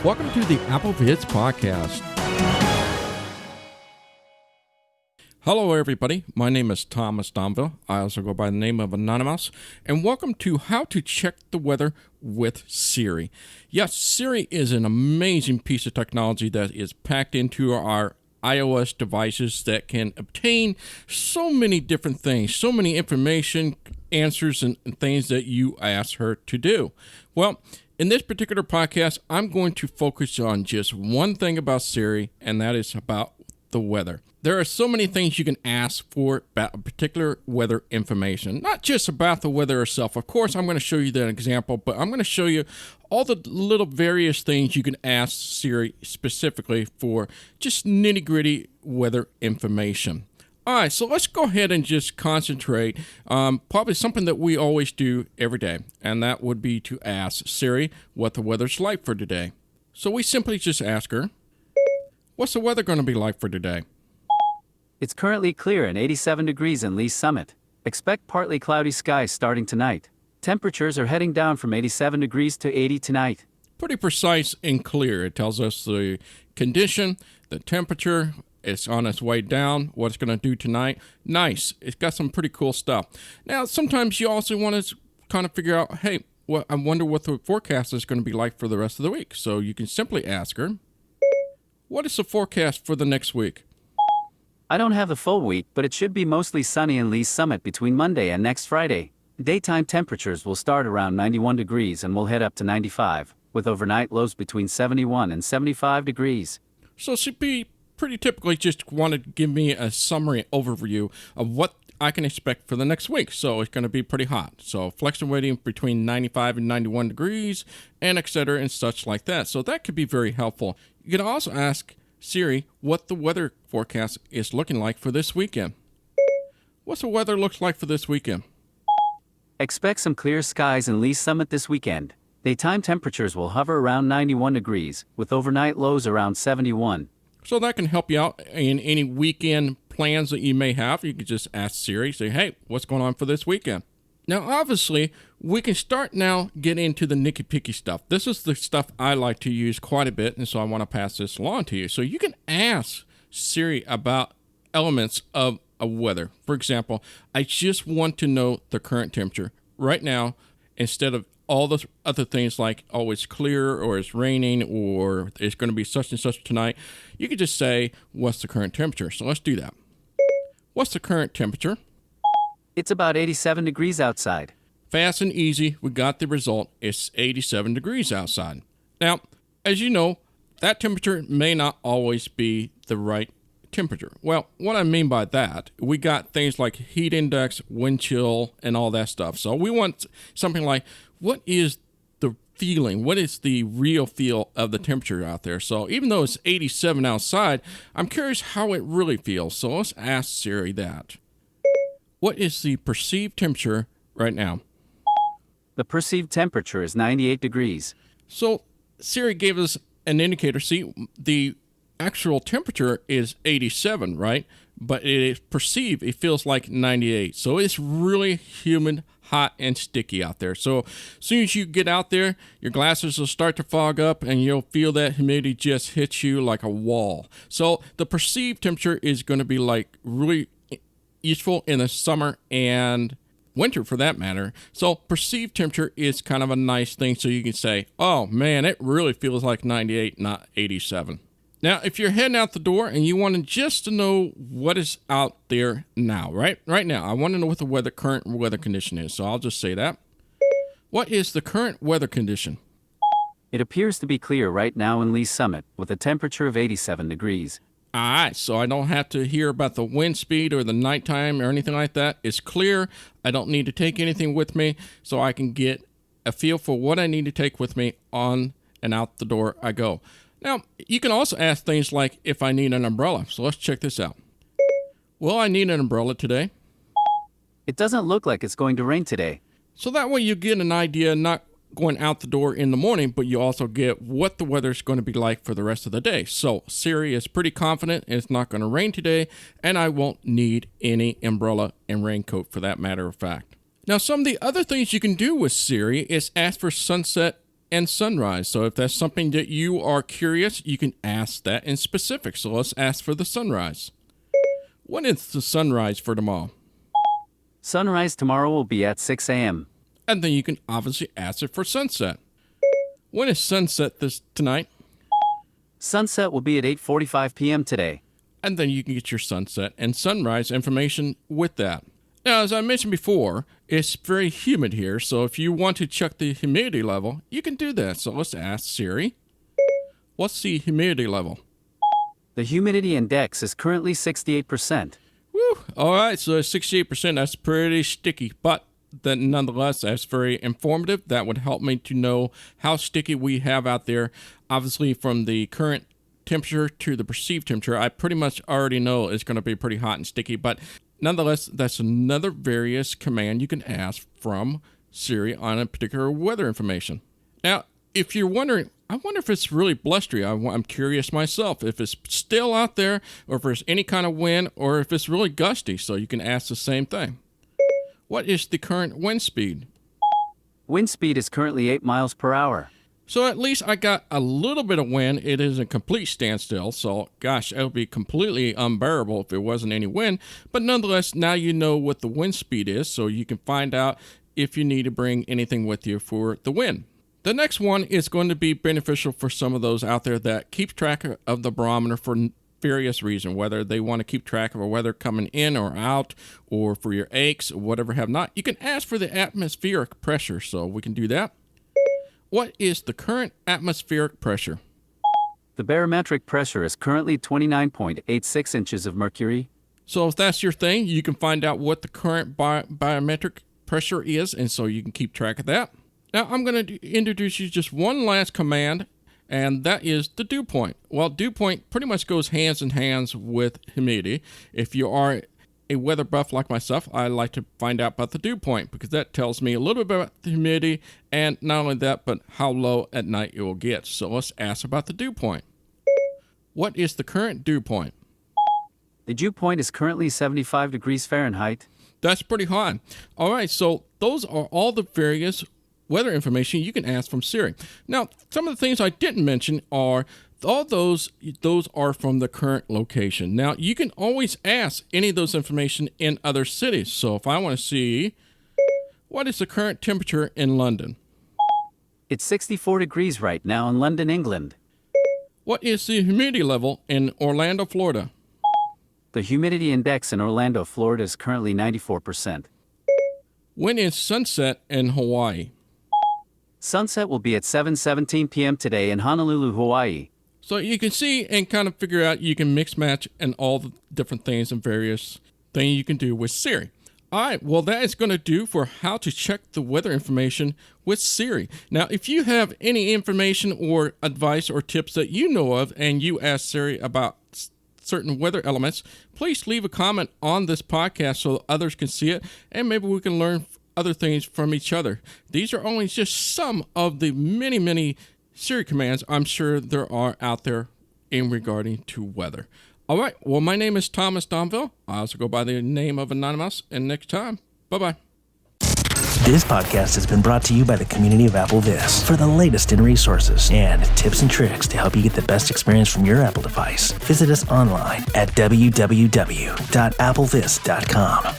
Welcome to the Apple Vids Podcast. Hello, everybody. My name is Thomas Domville. I also go by the name of Anonymous. And welcome to How to Check the Weather with Siri. Yes, Siri is an amazing piece of technology that is packed into our iOS devices that can obtain so many different things, so many information, answers, and things that you ask her to do. Well, in this particular podcast, I'm going to focus on just one thing about Siri, and that is about the weather. There are so many things you can ask for about particular weather information, not just about the weather itself. Of course, I'm going to show you that example, but I'm going to show you all the little various things you can ask Siri specifically for just nitty-gritty weather information. All right, so let's go ahead and just concentrate on probably something that we always do every day, and that would be to ask Siri what the weather's like for today. So we simply just ask her, what's the weather going to be like for today? It's currently clear and 87 degrees in Lee's Summit. Expect partly cloudy skies starting tonight. Temperatures are heading down from 87 degrees to 80 tonight. Pretty precise and clear. It tells us the condition, the temperature, it's on its way down, what it's going to do tonight. Nice. It's got some pretty cool stuff. Now, sometimes you also want to kind of figure out, hey, well, I wonder what the forecast is going to be like for the rest of the week. So you can simply ask her, what is the forecast for the next week? I don't have the full week, but it should be mostly sunny in Lee's Summit between Monday and next Friday. Daytime temperatures will start around 91 degrees and will head up to 95, with overnight lows between 71 and 75 degrees. So she'd be pretty typically just wanted to give me a summary overview of what I can expect for the next week. So it's going to be pretty hot. So fluctuating between 95 and 91 degrees and etc. and such like that. So that could be very helpful. You can also ask Siri what the weather forecast is looking like for this weekend. What's the weather looks like for this weekend? Expect some clear skies in Lee's Summit this weekend. Daytime temperatures will hover around 91 degrees, with overnight lows around 71. So that can help you out in any weekend plans that you may have. You can just ask Siri, say, hey, what's going on for this weekend? Now, obviously, we can start now getting into the nitty-picky stuff. This is the stuff I like to use quite a bit, and so I want to pass this along to you. So you can ask Siri about elements of a weather. For example, I just want to know the current temperature. Right now, instead of all those other things like, oh, it's clear, or it's raining, or it's going to be such and such tonight, you can just say, what's the current temperature? So let's do that. What's the current temperature? It's about 87 degrees outside. Fast and easy, we got the result. It's 87 degrees outside. Now, as you know, that temperature may not always be the right temperature. Well, what I mean by that, we got things like heat index, wind chill, and all that stuff. So we want something like, what is the feeling? What is the real feel of the temperature out there? So even though it's 87 outside, I'm curious how it really feels. So let's ask Siri that. What is the perceived temperature right now? The perceived temperature is 98 degrees. So Siri gave us an indicator. See, the actual temperature is 87, right? But it is perceived, it feels like 98. So it's really humid, hot, and sticky out there. So as soon as you get out there, your glasses will start to fog up and you'll feel that humidity just hits you like a wall. So the perceived temperature is going to be like really useful in the summer and winter for that matter. So perceived temperature is kind of a nice thing. So you can say, oh man, it really feels like 98, not 87. Now, if you're heading out the door and you want just to know what is out there now, right now, I want to know what the current weather condition is. So I'll just say that. What is the current weather condition? It appears to be clear right now in Lee's Summit, with a temperature of 87 degrees. All right, so I don't have to hear about the wind speed or the nighttime or anything like that. It's clear. I don't need to take anything with me, so I can get a feel for what I need to take with me on and out the door I go. Now, you can also ask things like if I need an umbrella. So let's check this out. Will I need an umbrella today? It doesn't look like it's going to rain today. So that way you get an idea, not going out the door in the morning, but you also get what the weather's going to be like for the rest of the day. So Siri is pretty confident it's not going to rain today, and I won't need any umbrella and raincoat for that matter of fact. Now, some of the other things you can do with Siri is ask for sunset and sunrise. So if that's something that you are curious, you can ask that in specific. So let's ask for the sunrise. When is the sunrise for tomorrow? Sunrise tomorrow will be at 6 a.m. And then you can obviously ask it for sunset. When is sunset tonight? Sunset will be at 8:45 p.m. today. And then you can get your sunset and sunrise information with that. Now, as I mentioned before, it's very humid here, so if you want to check the humidity level, you can do that. So let's ask Siri, what's the humidity level? The humidity index is currently 68%. Woo! All right, so 68%, that's pretty sticky, but then nonetheless, that's very informative. That would help me to know how sticky we have out there. Obviously, from the current temperature to the perceived temperature, I pretty much already know it's going to be pretty hot and sticky, but nonetheless, that's another various command you can ask from Siri on a particular weather information. Now, if you're wondering, I wonder if it's really blustery. I'm curious myself if it's still out there, or if there's any kind of wind, or if it's really gusty, so you can ask the same thing. What is the current wind speed? Wind speed is currently 8 miles per hour. So at least I got a little bit of wind. It is a complete standstill. So, gosh, it would be completely unbearable if there wasn't any wind. But nonetheless, now you know what the wind speed is, so you can find out if you need to bring anything with you for the wind. The next one is going to be beneficial for some of those out there that keep track of the barometer for various reasons, whether they want to keep track of a weather coming in or out, or for your aches, or whatever have not. You can ask for the atmospheric pressure, so we can do that. What is the current atmospheric pressure? The barometric pressure is currently 29.86 inches of mercury. So if that's your thing, you can find out what the current barometric pressure is, and so you can keep track of that. Now I'm going to introduce you just one last command, and that is the dew point. Well, dew point pretty much goes hands in hands with humidity. If you are a weather buff like myself, I like to find out about the dew point because that tells me a little bit about the humidity, and not only that, but how low at night it will get. So let's ask about the dew point. What is the current dew point? The dew point is currently 75 degrees Fahrenheit. That's pretty high. All right, so those are all the various weather information you can ask from Siri. Now, some of the things I didn't mention are all those are from the current location. Now, you can always ask any of those information in other cities. So if I want to see, what is the current temperature in London? It's 64 degrees right now in London, England. What is the humidity level in Orlando, Florida? The humidity index in Orlando, Florida is currently 94%. When is sunset in Hawaii? Sunset will be at 7:17 p.m. today in Honolulu, Hawaii. So you can see and kind of figure out, you can mix match and all the different things and various things you can do with Siri. All right, well, that is going to do for how to check the weather information with Siri. Now, if you have any information or advice or tips that you know of and you ask Siri about certain weather elements, please leave a comment on this podcast so others can see it, and maybe we can learn other things from each other. These are only just some of the many, many Siri commands I'm sure there are out there in regarding to weather. All right, well, my name is Thomas Domville. I also go by the name of Anonymous, and next time, bye-bye. This podcast has been brought to you by the community of Apple This. For the latest in resources and tips and tricks to help you get the best experience from your Apple device, visit us online at www.applethis.com.